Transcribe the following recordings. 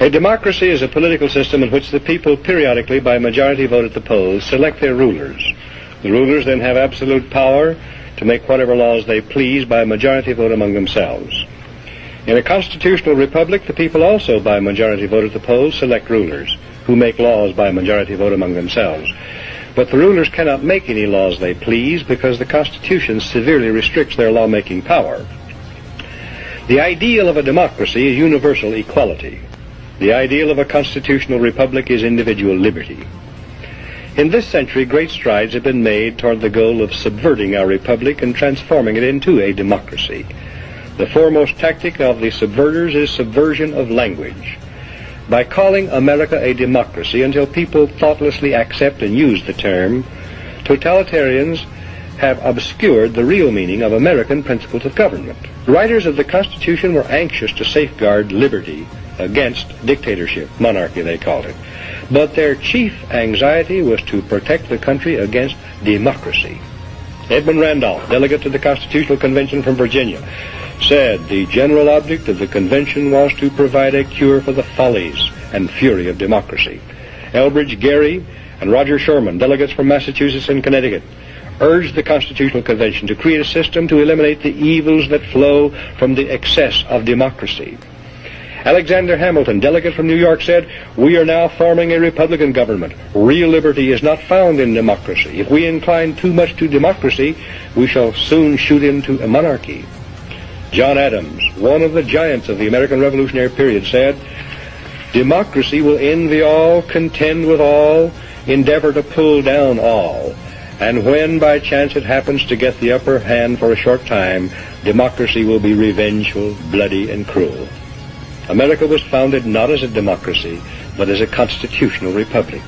A democracy is a political system in which the people periodically, by majority vote at the polls, select their rulers. The rulers then have absolute power to make whatever laws they please by majority vote among themselves. In a constitutional republic, the people also, by majority vote at the polls, select rulers, who make laws by majority vote among themselves. But the rulers cannot make any laws they please because the Constitution severely restricts their lawmaking power. The ideal of a democracy is universal equality. The ideal of a constitutional republic is individual liberty. In this century, great strides have been made toward the goal of subverting our republic and transforming it into a democracy. The foremost tactic of the subverters is subversion of language. By calling America a democracy until people thoughtlessly accept and use the term, totalitarians have obscured the real meaning of American principles of government. Writers of the Constitution were anxious to safeguard liberty against dictatorship, monarchy they called it. But their chief anxiety was to protect the country against democracy. Edmund Randolph, delegate to the Constitutional Convention from Virginia, said the general object of the convention was to provide a cure for the follies and fury of democracy. Elbridge Gerry and Roger Sherman, delegates from Massachusetts and Connecticut, urged the Constitutional Convention to create a system to eliminate the evils that flow from the excess of democracy. Alexander Hamilton, delegate from New York, said, "We are now forming a Republican government. Real liberty is not found in democracy. If we incline too much to democracy, we shall soon shoot into a monarchy." John Adams, one of the giants of the American Revolutionary period, said, "Democracy will envy all, contend with all, endeavor to pull down all. And when by chance it happens to get the upper hand for a short time, democracy will be revengeful, bloody, and cruel." America was founded not as a democracy, but as a constitutional republic.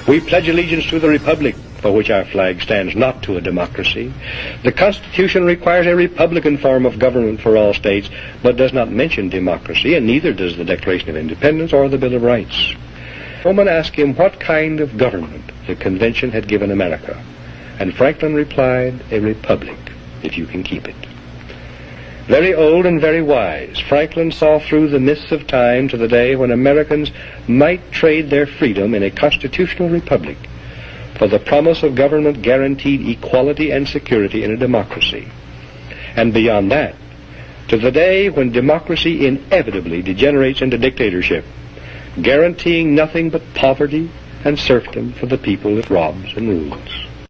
We pledge allegiance to the republic, for which our flag stands, not to a democracy. The Constitution requires a republican form of government for all states, but does not mention democracy, and neither does the Declaration of Independence or the Bill of Rights. Someone asked him what kind of government the convention had given America, and Franklin replied, "A republic, if you can keep it." Very old and very wise, Franklin saw through the mists of time to the day when Americans might trade their freedom in a constitutional republic for the promise of government guaranteed equality and security in a democracy. And beyond that, to the day when democracy inevitably degenerates into dictatorship, guaranteeing nothing but poverty and serfdom for the people it robs and rules.